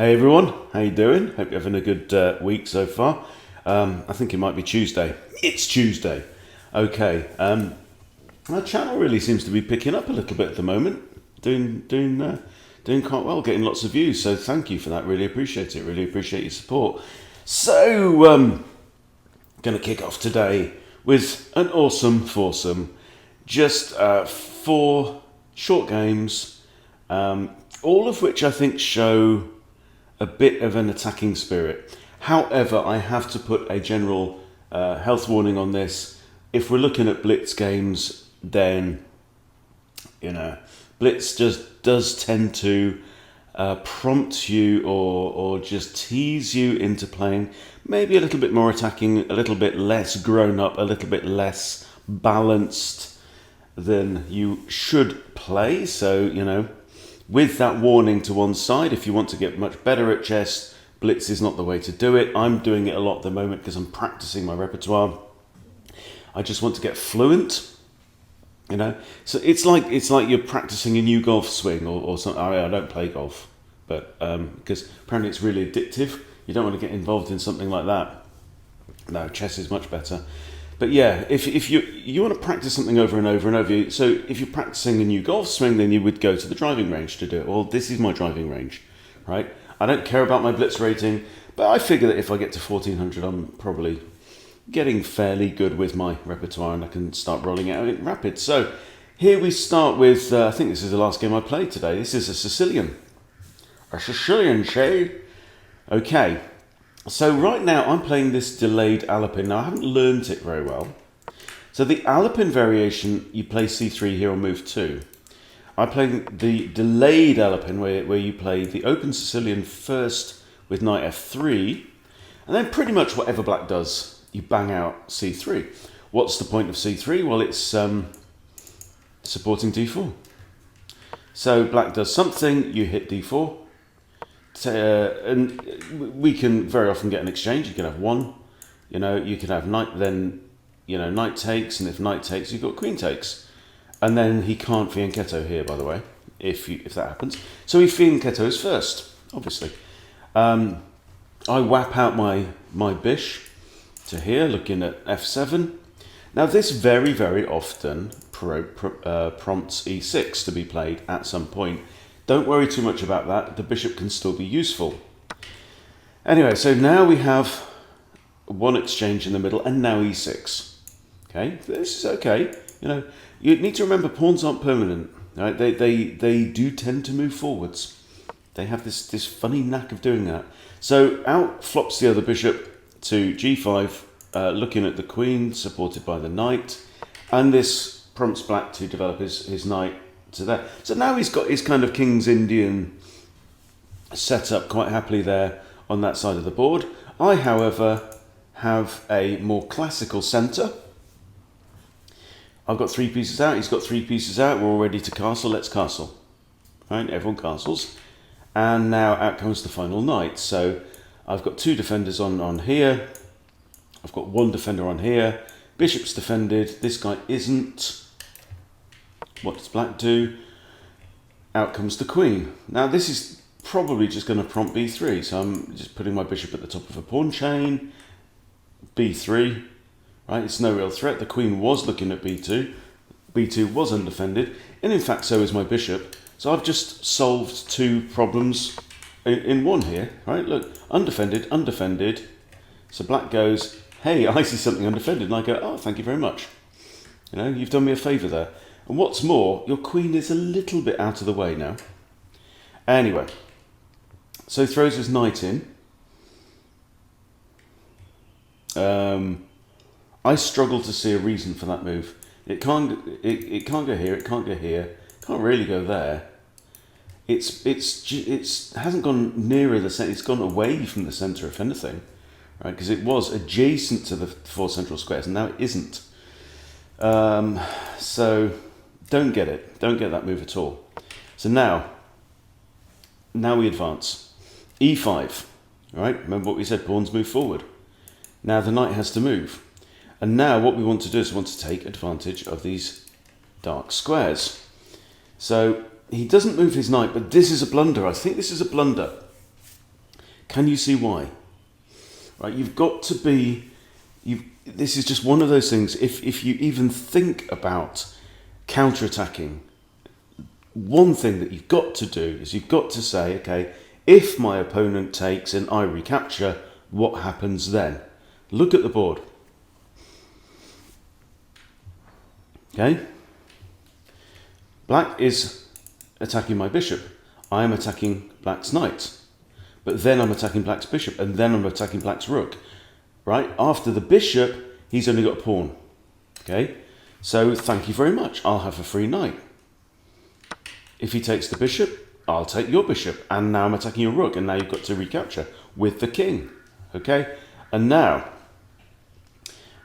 Hey everyone, how you doing? Hope you're having a good week so far. I think it might be Tuesday. It's Tuesday. Okay. Our channel really seems to be picking up a little bit at the moment. Doing quite well, getting lots of views. So thank you for that. Really appreciate it. Really appreciate your support. So, going to kick off today with an awesome foursome. Just 4 short games, all of which I think show a bit of an attacking spirit. However, I have to put a general health warning on this. If we're looking at blitz games, then blitz just does tend to prompt you or just tease you into playing maybe a little bit more attacking, a little bit less grown up, a little bit less balanced than you should play. So, with that warning to one side, if you want to get much better at chess, blitz is not the way to do it. I'm doing it a lot at the moment because I'm practicing my repertoire. I just want to get fluent, So it's like you're practicing a new golf swing or something. I don't play golf, but because apparently it's really addictive. You don't want to get involved in something like that. No, chess is much better. But yeah, if you want to practice something over and over and over, so if you're practicing a new golf swing, then you would go to the driving range to do it. Well, this is my driving range, right? I don't care about my blitz rating, but I figure that if I get to 1400, I'm probably getting fairly good with my repertoire and I can start rolling it out in rapid. So here we start with, I think this is the last game I played today. This is a Sicilian. A Sicilian shade. Okay. So right now I'm playing this delayed Alapin. Now I haven't learned it very well. So the Alapin variation, you play c3 here on move 2. I play the delayed Alapin where you play the open Sicilian first with knight f3, and then pretty much whatever black does, you bang out c3. What's the point of c3? Well, it's supporting d4. So black does something, you hit d4. And we can very often get an exchange. You can have one, you can have knight, then knight takes, and if knight takes, you've got queen takes, and then he can't fianchetto here, by the way, if that happens. So he fianchettos first, obviously. I whap out my bish to here, looking at f7. Now this very, very often prompts e6 to be played at some point. Don't worry too much about that. The bishop can still be useful. Anyway, so now we have one exchange in the middle, and now e6. Okay, this is okay. You need to remember pawns aren't permanent. Right? They do tend to move forwards. They have this funny knack of doing that. So out flops the other bishop to g5, looking at the queen, supported by the knight, and this prompts black to develop his knight to there. So now he's got his kind of King's Indian set up quite happily there on that side of the board. I, however, have a more classical centre. I've got 3 pieces out, he's got 3 pieces out, we're all ready to castle, let's castle. Right, everyone castles. And now out comes the final knight. So I've got 2 defenders on here, I've got 1 defender on here, bishop's defended, this guy isn't. What does black do? Out comes the queen. Now this is probably just going to prompt b3, so I'm just putting my bishop at the top of a pawn chain. b3, right? It's no real threat. The queen was looking at b2. b2 was undefended, and in fact so is my bishop. So I've just solved 2 problems in one here, right? Look, undefended, undefended. So black goes, hey, I see something undefended, and I go, oh, thank you very much. You've done me a favour there. And what's more, your queen is a little bit out of the way now. Anyway, so he throws his knight in. I struggle to see a reason for that move. It can't go here. It can't go here. Can't really go there. It hasn't gone nearer the centre. It's gone away from the centre, if anything, right? Because it was adjacent to the 4 central squares, and now it isn't. So. Don't get it. Don't get that move at all. So now we advance. e5. All right? Remember what we said, pawns move forward. Now the knight has to move. And now what we want to do is we want to take advantage of these dark squares. So he doesn't move his knight, but this is a blunder. I think this is a blunder. Can you see why? Right, you've got to be. This is just one of those things. If you even think about counter-attacking, one thing that you've got to do is you've got to say, okay, if my opponent takes and I recapture, what happens then? Look at the board. Okay? Black is attacking my bishop. I am attacking black's knight. But then I'm attacking black's bishop, and then I'm attacking black's rook. Right? After the bishop, he's only got a pawn. Okay? So thank you very much. I'll have a free knight. If he takes the bishop, I'll take your bishop. And now I'm attacking your rook, and now you've got to recapture with the king. Okay? And now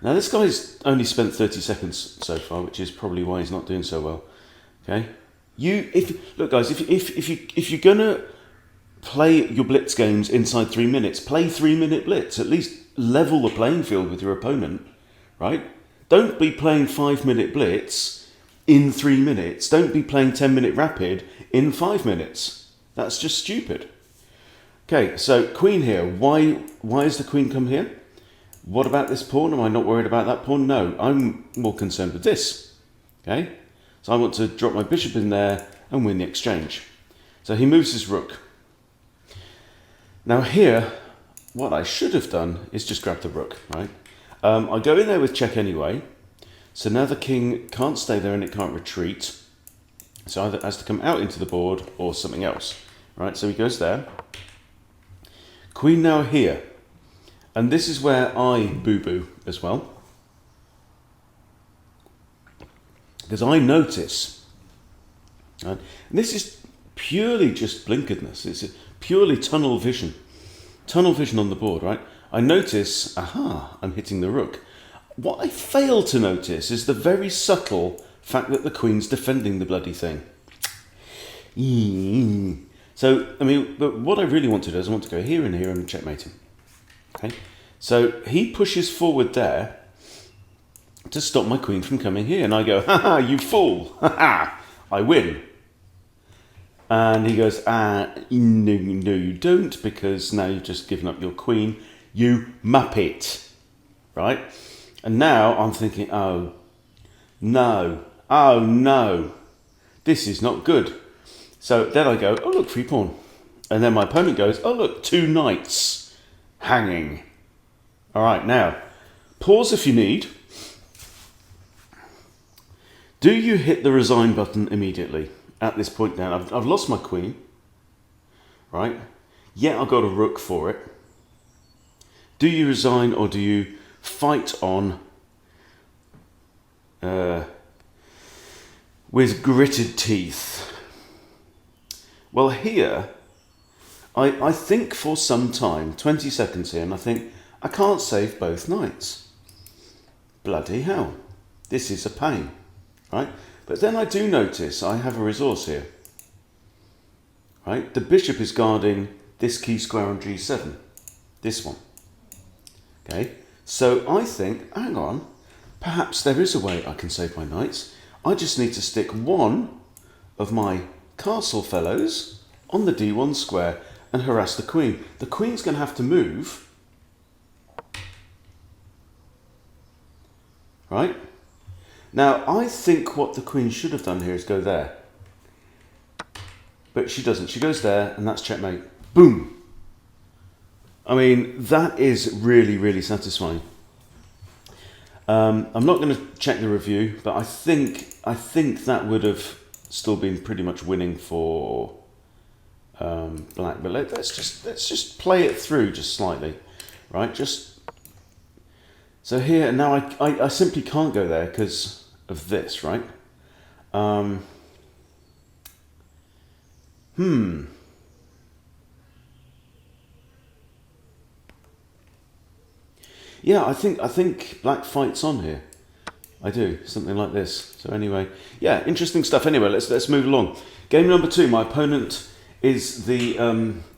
this guy's only spent 30 seconds so far, which is probably why he's not doing so well. Okay? Look guys, if you're gonna play your blitz games inside 3 minutes, play 3-minute blitz. At least level the playing field with your opponent, right? Don't be playing 5-minute blitz in 3 minutes. Don't be playing 10-minute rapid in 5 minutes. That's just stupid. Okay, so queen here. Why has the queen come here? What about this pawn? Am I not worried about that pawn? No, I'm more concerned with this. Okay, so I want to drop my bishop in there and win the exchange. So he moves his rook. Now here, what I should have done is just grab the rook, right? I go in there with check anyway. So now the king can't stay there and it can't retreat. So either it has to come out into the board or something else, right? So he goes there. Queen now here. And this is where I boo-boo as well. Because I notice, right? And this is purely just blinkeredness. It's purely tunnel vision. Tunnel vision on the board, right? I notice, aha, I'm hitting the rook. What I fail to notice is the very subtle fact that the queen's defending the bloody thing. So, I mean, but what I really want to do is I want to go here and here and checkmate him. Okay, so he pushes forward there to stop my queen from coming here. And I go, ha ha, you fool, ha ha, I win. And he goes, no, you don't, because now you've just given up your queen, you muppet, right? And now I'm thinking, oh no, this is not good. So then I go, oh look, free pawn. And then my opponent goes, oh look, 2 knights hanging. All right, now, pause if you need. Do you hit the resign button immediately at this point now? I've lost my queen, right? Yeah, I've got a rook for it. Do you resign or do you fight on with gritted teeth? Well, here, I think for some time, 20 seconds here, and I think, I can't save both knights. Bloody hell. This is a pain, right? But then I do notice I have a resource here, right? The bishop is guarding this key square on g7, this one. Okay, so I think, hang on, perhaps there is a way I can save my knights. I just need to stick one of my castle fellows on the d1 square and harass the queen. The queen's going to have to move, right? Now, I think what the queen should have done here is go there. But she doesn't. She goes there, and that's checkmate. Boom! I mean, that is really, really satisfying. I'm not going to check the review, but I think that would have still been pretty much winning for black. But let's just play it through just slightly, right? So here now, I simply can't go there because of this, right? Yeah, I think black fights on here. I do, something like this. So anyway, yeah, interesting stuff. Anyway, let's move along. Game number 2. My opponent is the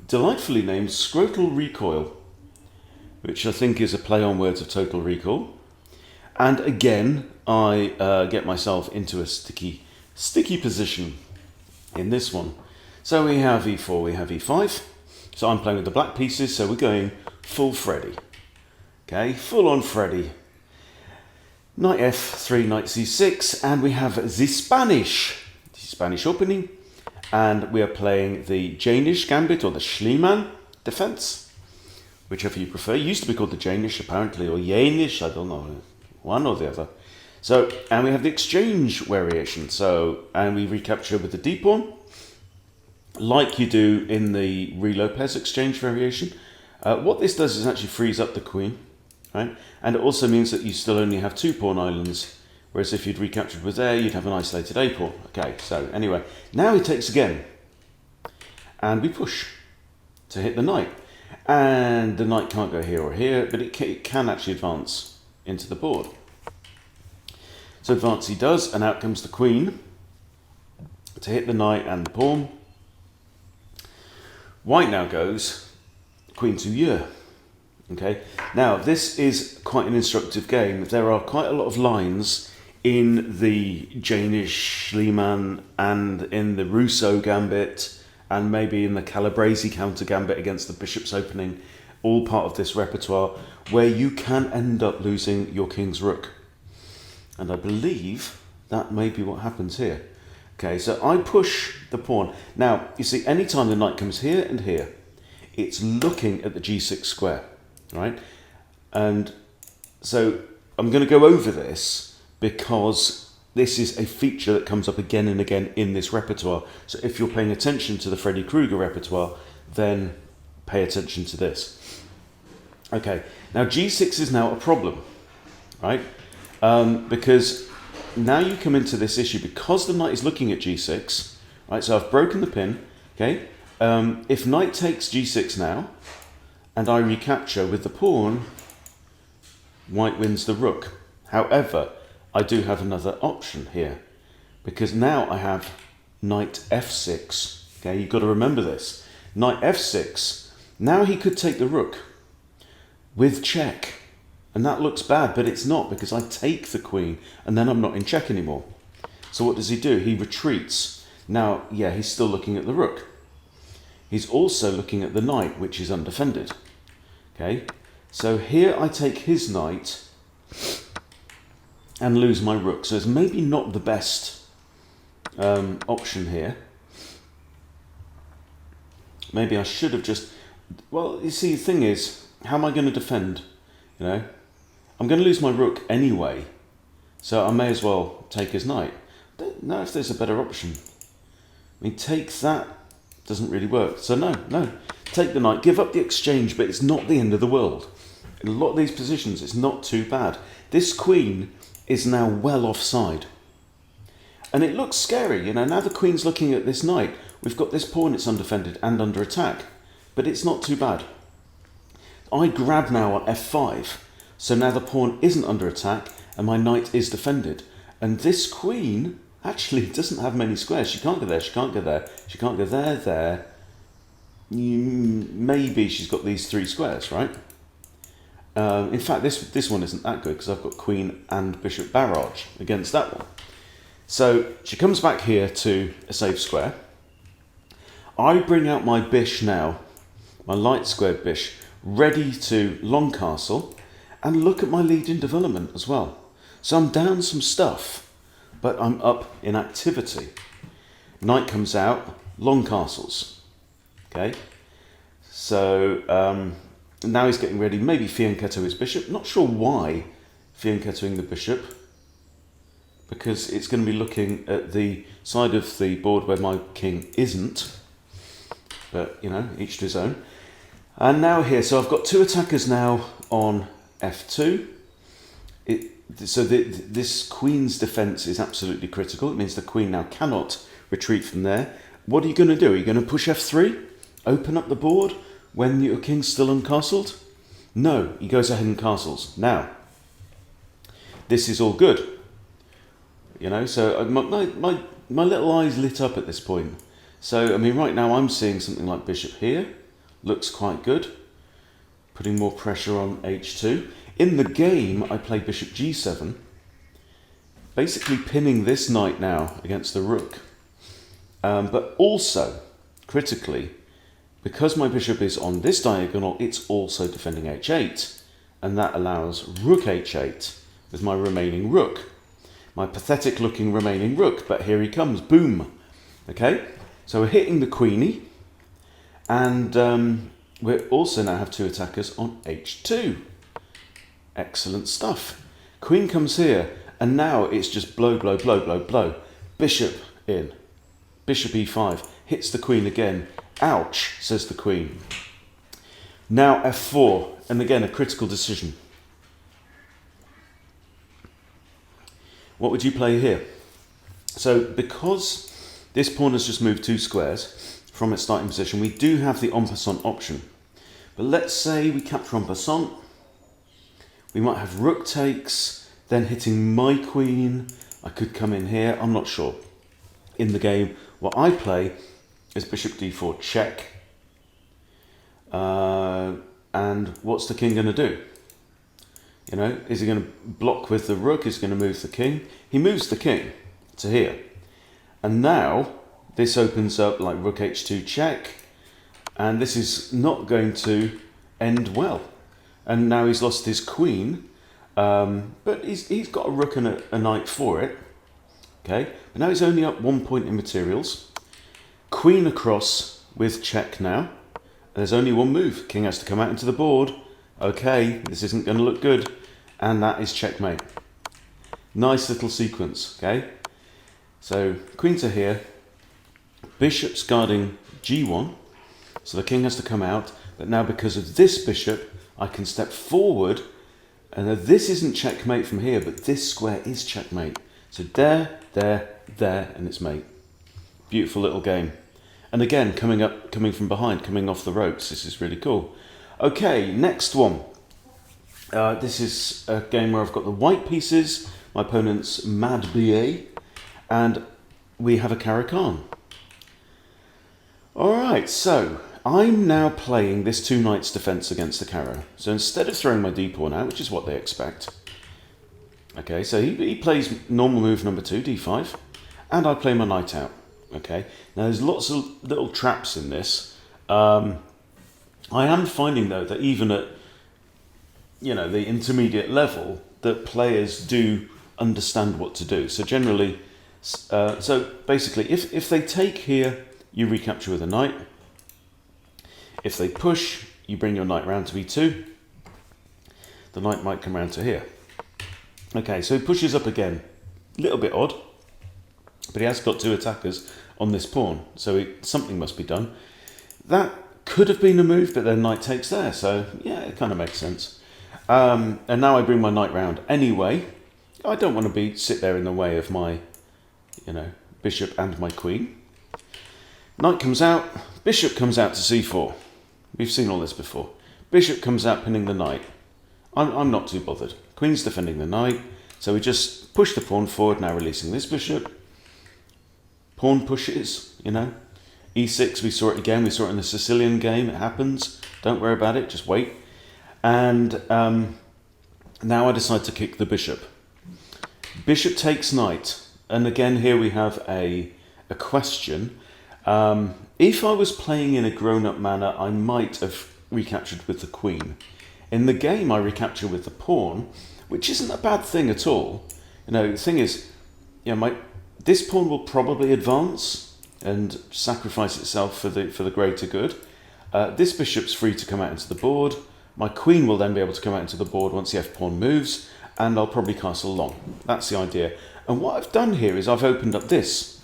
delightfully named Scrotal Recoil, which I think is a play on words of Total Recall. And again, I get myself into a sticky position in this one. So we have e4, we have e5. So I'm playing with the black pieces, so we're going full Freddy. Okay, full on Freddy. Knight f3, knight c6, and we have the Spanish opening, and we are playing the Danish gambit or the Schliemann defense, whichever you prefer. It used to be called the Danish apparently, or Danish, I don't know, one or the other. So, and we have the exchange variation, so, and we recapture with the d pawn, like you do in the Re-Lopez exchange variation. What this does is actually frees up the queen, right? And it also means that you still only have 2 pawn islands, whereas if you'd recaptured with there, you'd have an isolated a pawn. Okay, so anyway, now he takes again, and we push to hit the knight. And the knight can't go here or here, but it can actually advance into the board. So advance he does, and out comes the queen to hit the knight and the pawn. White now goes queen to e. Okay, now this is quite an instructive game. There are quite a lot of lines in the Danish Schliemann and in the Rousseau gambit and maybe in the Calabrese counter gambit against the bishop's opening, all part of this repertoire, where you can end up losing your king's rook. And I believe that may be what happens here. Okay, so I push the pawn. Now, you see, anytime the knight comes here and here, it's looking at the g6 square, right? And so I'm going to go over this because this is a feature that comes up again and again in this repertoire. So if you're paying attention to the Freddy Krueger repertoire, then pay attention to this. Okay, now g6 is now a problem, right? Because now you come into this issue because the knight is looking at g6, right? So I've broken the pin, okay? If knight takes g6 now, and I recapture with the pawn, white wins the rook. However, I do have another option here, because now I have knight f6, okay? You've got to remember this. Knight f6, now he could take the rook with check. And that looks bad, but it's not, because I take the queen and then I'm not in check anymore. So what does he do? He retreats. Now, yeah, he's still looking at the rook. He's also looking at the knight, which is undefended. Okay, so here I take his knight and lose my rook. So it's maybe not the best option here. Maybe I should have just... Well, you see, the thing is, how am I going to defend? You know, I'm going to lose my rook anyway, so I may as well take his knight. I don't know if there's a better option. I mean, take that doesn't really work. So no, take the knight, give up the exchange, but it's not the end of the world. In a lot of these positions, it's not too bad. This queen is now well offside. And it looks scary, you know, now the queen's looking at this knight. We've got this pawn, it's undefended and under attack, but it's not too bad. I grab now on f5, so now the pawn isn't under attack and my knight is defended. And this queen actually doesn't have many squares. She can't go there, she can't go there, she can't go there. Maybe she's got these 3 squares, right? In fact, this one isn't that good because I've got queen and bishop barrage against that one. So she comes back here to a safe square. I bring out my bish now, my light squared bish, ready to long castle, and look at my lead in development as well. So I'm down some stuff, but I'm up in activity. Knight comes out, long castles. Okay, so now he's getting ready, maybe fianchetto his bishop. Not sure why fianchettoing the bishop, because it's going to be looking at the side of the board where my king isn't. But, you know, each to his own. And now here, so I've got 2 attackers now on f2. This queen's defense is absolutely critical. It means the queen now cannot retreat from there. What are you going to do? Are you going to push f3? Open up the board when your king's still uncastled? No, he goes ahead and castles. Now, this is all good. You know, so my little eyes lit up at this point. So, I mean, right now I'm seeing something like bishop here. Looks quite good. Putting more pressure on h2. In the game, I play bishop g7. Basically pinning this knight now against the rook. But also, critically, because my bishop is on this diagonal, it's also defending h8. And that allows rook h8 with my remaining rook. My pathetic looking remaining rook, but here he comes, boom. Okay, so we're hitting the queenie, and we also now have two attackers on h2. Excellent stuff. Queen comes here, and now it's just blow, blow, blow, blow, blow. Bishop in. Bishop e5. Hits the queen again. Ouch, says the queen. Now f4, and again a critical decision. What would you play here? So because this pawn has just moved 2 squares from its starting position, we do have the en passant option. But let's say we capture en passant. We might have rook takes, then hitting my queen. I could come in here, I'm not sure. In the game, what I play is bishop d4 check. And what's the king going to do? You know, is he going to block with the rook? Is he going to move the king? He moves the king to here. And now this opens up like rook h2 check. And this is not going to end well. And now he's lost his queen. But he's got a rook and a knight for it. Okay, but now he's only up 1 point in materials. Queen across with check now. There's only one move. King has to come out into the board. Okay, this isn't going to look good. And that is checkmate. Nice little sequence, okay? So, queen to here. Bishop's guarding g1. So the king has to come out. But now because of this bishop, I can step forward. And this isn't checkmate from here, but this square is checkmate. So there, and it's mate. Beautiful little game. And again, coming from behind, coming off the ropes. This is really cool. Okay, next one. This is a game where I've got the white pieces, my opponent's mad BA, and we have a Caro-Kann. Alright, so I'm now playing this 2 knights defense against the Caro. So instead of throwing my d-pawn out, which is what they expect, okay, so he plays normal move number 2, d5, and I play my knight out. Okay, now there's lots of little traps in this. I am finding though that even at, you know, the intermediate level, that players do understand what to do. So generally, so basically, if they take here, you recapture with a knight. If they push, you bring your knight round to e2. The knight might come round to here. Okay, so he pushes up again. A little bit odd. But he has got 2 attackers on this pawn, so something must be done. That could have been a move, but then knight takes there, so yeah, it kind of makes sense. And now I bring my knight round anyway. I don't want to sit there in the way of my, you know, bishop and my queen. Knight comes out, bishop comes out to c4. We've seen all this before. Bishop comes out pinning the knight. I'm not too bothered. Queen's defending the knight, so we just push the pawn forward, now releasing this bishop. Pawn pushes, you know. e6, we saw it again. We saw it in the Sicilian game. It happens. Don't worry about it. Just wait. And now I decide to kick the bishop. Bishop takes knight. And again, here we have a question. If I was playing in a grown-up manner, I might have recaptured with the queen. In the game, I recapture with the pawn, which isn't a bad thing at all. You know, the thing is, you know, this pawn will probably advance and sacrifice itself for the greater good. This bishop's free to come out into the board. My queen will then be able to come out into the board once the f-pawn moves, and I'll probably castle long. That's the idea. And what I've done here is I've opened up this.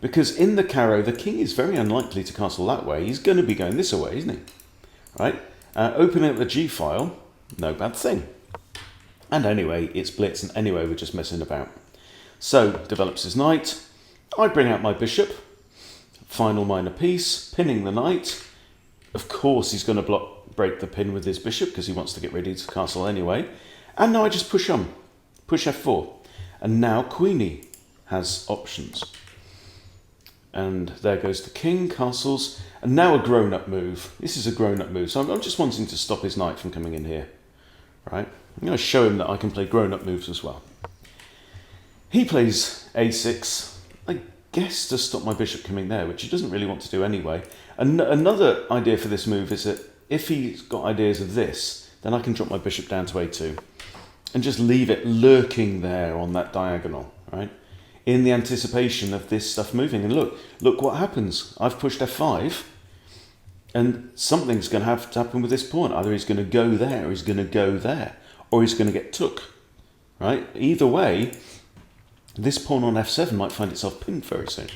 Because in the Caro, the king is very unlikely to castle that way. He's going to be going this way, isn't he? Right? Opening up the g-file, no bad thing. And anyway, it's blitz, and anyway, we're just messing about. So, develops his knight. I bring out my bishop. Final minor piece, pinning the knight. Of course, he's going to break the pin with his bishop because he wants to get rid of his castle anyway. And now I just push on. Push f4. And now queenie has options. And there goes the king, castles. And now a grown-up move. This is a grown-up move. So I'm just wanting to stop his knight from coming in here. Right? I'm going to show him that I can play grown-up moves as well. He plays a6. guess to stop my bishop coming there, which he doesn't really want to do anyway. Another idea for this move is that if he's got ideas of this, then I can drop my bishop down to a2 and just leave it lurking there on that diagonal, right? In the anticipation of this stuff moving. And look what happens. I've pushed f5, and something's going to have to happen with this pawn. Either he's going to go there, or he's going to go there, or he's going to get took, right? Either way, this pawn on f7 might find itself pinned very soon.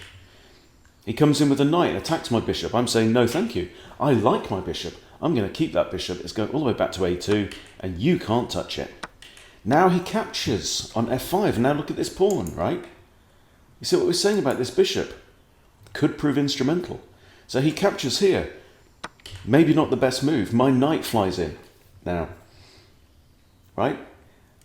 He comes in with a knight and attacks my bishop. I'm saying, no, thank you. I like my bishop. I'm going to keep that bishop. It's going all the way back to a2, and you can't touch it. Now he captures on f5, and now look at this pawn, right? You see what we're saying about this bishop? Could prove instrumental. So he captures here. Maybe not the best move. My knight flies in now, right?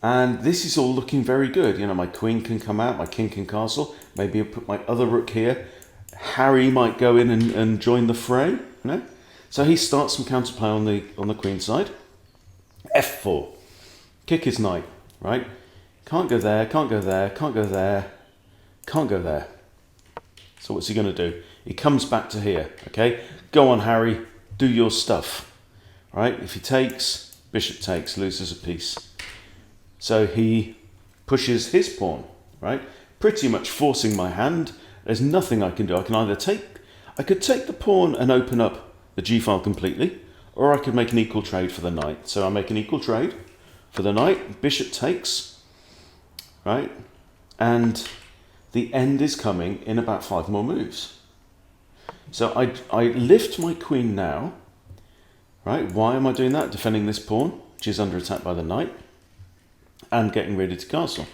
And this is all looking very good. You know, my queen can come out, my king can castle. Maybe I'll put my other rook here. Harry might go in and join the fray. You know? So he starts some counterplay on the queen side. f4. Kick his knight, right? Can't go there, can't go there, can't go there, can't go there. So what's he going to do? He comes back to here, okay? Go on, Harry, do your stuff, right? If he takes, bishop takes, loses a piece. So he pushes his pawn, right? Pretty much forcing my hand. There's nothing I can do. I can either I could take the pawn and open up the g-file completely, or I could make an equal trade for the knight. So I make an equal trade for the knight, bishop takes, right? And the end is coming in about 5 more moves. So I lift my queen now, right? Why am I doing that? Defending this pawn, which is under attack by the knight, and getting ready to castle.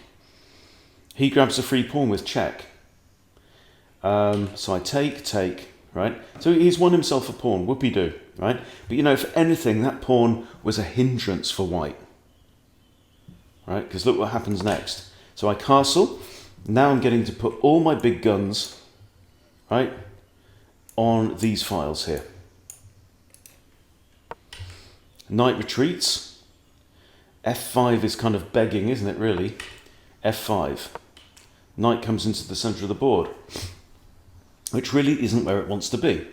He grabs a free pawn with check. So I take, right? So he's won himself a pawn, whoopee-doo, right? But you know, if anything, that pawn was a hindrance for white, right? Because look what happens next. So I castle. Now I'm getting to put all my big guns, right, on these files here. Knight retreats. f5 is kind of begging, isn't it, really? f5. Knight comes into the center of the board, which really isn't where it wants to be.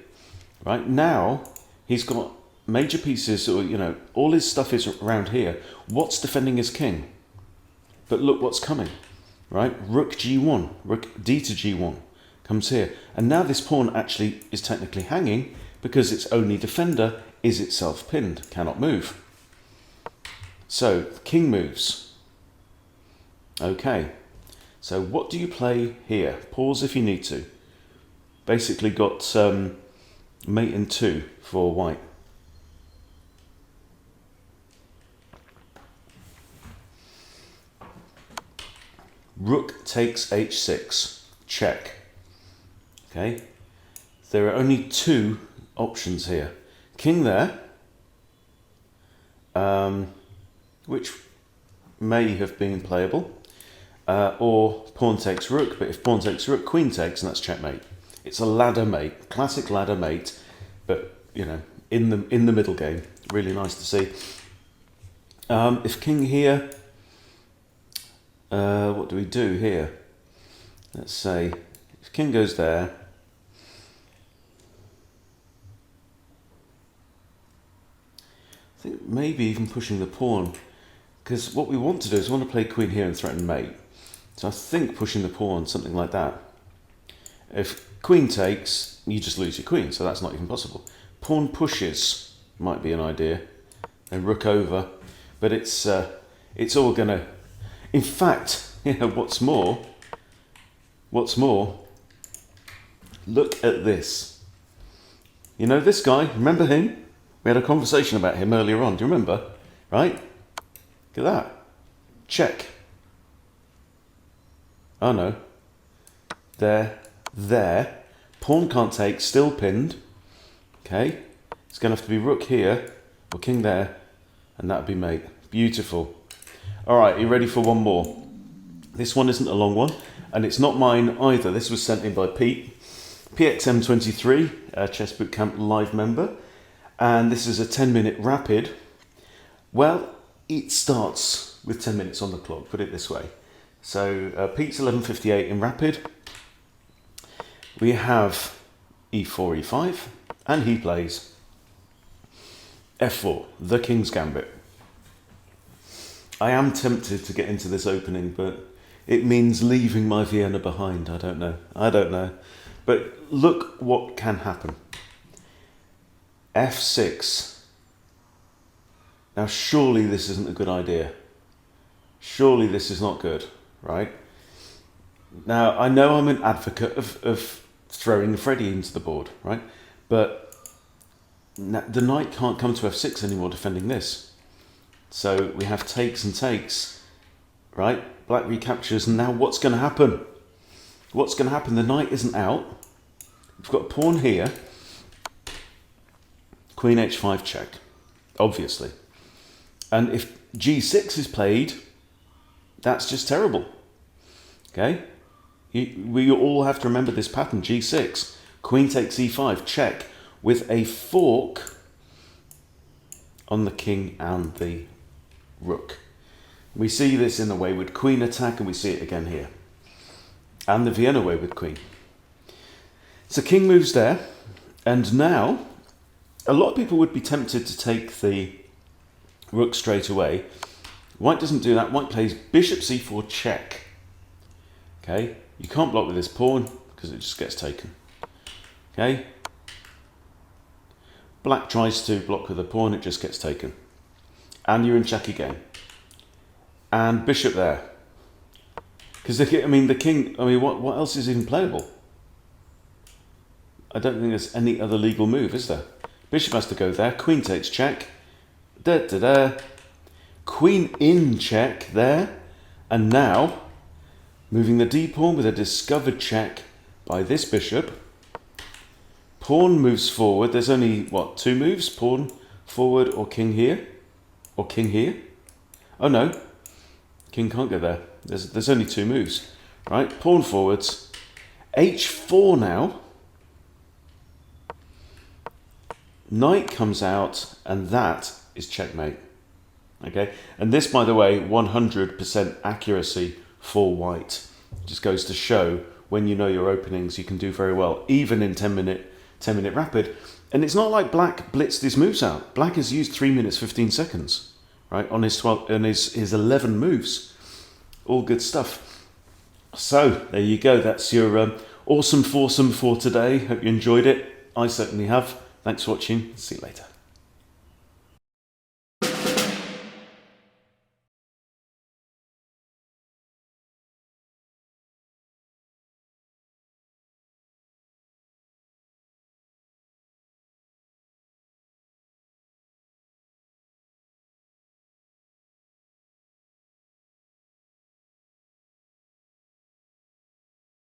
Right now, he's got major pieces, or you know, all his stuff is around here. What's defending his king? But look what's coming, right? Rook g1, rook d to g1 comes here. And now this pawn actually is technically hanging because its only defender is itself pinned, cannot move. So, king moves. Okay, so what do you play here? Pause if you need to. Basically got mate in 2 for white. Rook takes h6, check. Okay, there are only 2 options here. King there, which may have been playable, or pawn takes rook, but if pawn takes rook, queen takes, and that's checkmate. It's a ladder mate, classic ladder mate, but you know, in the middle game, really nice to see. If king here, what do we do here? Let's say if king goes there, I think maybe even pushing the pawn, because what we want to do is we want to play queen here and threaten mate. So I think pushing the pawn, something like that. If queen takes, you just lose your queen, so that's not even possible. Pawn pushes might be an idea, and rook over, but it's all gonna. In fact, you know, what's more, look at this. You know this guy, remember him? We had a conversation about him earlier on, do you remember? Right? Look at that. Check. Oh no. There. Pawn can't take, still pinned. Okay. It's going to have to be rook here, or king there, and that would be mate. Beautiful. All right, are you ready for one more? This one isn't a long one, and it's not mine either. This was sent in by Pete, PXM23, Chess Bootcamp live member, and this is a 10-minute rapid. Well, it starts with 10 minutes on the clock, put it this way. So Pete's 11:58 in rapid. we have e4, e5, and he plays f4, the king's gambit. I am tempted to get into this opening, but it means leaving my Vienna behind. I don't know. But look what can happen. f6. Now surely this isn't a good idea. Surely this is not good, right? Now I know I'm an advocate of throwing Freddie into the board, right? But the knight can't come to f6 anymore defending this. So we have takes and takes, right? Black recaptures, and now what's going to happen? What's going to happen? The knight isn't out. We've got a pawn here. Queen h5 check, obviously. And if g6 is played, that's just terrible. Okay? We all have to remember this pattern, g6. Queen takes e5, check, with a fork on the king and the rook. We see this in the wayward queen attack, and we see it again here. And the Vienna wayward queen. So king moves there, and now a lot of people would be tempted to take the rook straight away. White doesn't do that. White plays bishop c4 check. Okay, you can't block with this pawn because it just gets taken. Okay, black tries to block with a pawn, it just gets taken. And you're in check again. And bishop there. Because the king, what else is even playable? I don't think there's any other legal move, is there? Bishop has to go there. Queen takes check. Queen in check there. And now, moving the d pawn with a discovered check by this bishop. Pawn moves forward. There's only, what, two moves? Pawn forward or king here? Or king here? Oh no, king can't go there. There's only two moves, right? Pawn forwards. h4 now. Knight comes out, and that is checkmate. Okay, and this, by the way, 100% accuracy for white. Just goes to show when you know your openings, you can do very well, even in 10-minute rapid. And it's not like black blitzed his moves out. Black has used 3 minutes 15 seconds, right, on his 11 moves. All good stuff. So there you go. That's your awesome foursome for today. Hope you enjoyed it. I certainly have. Thanks for watching. See you later.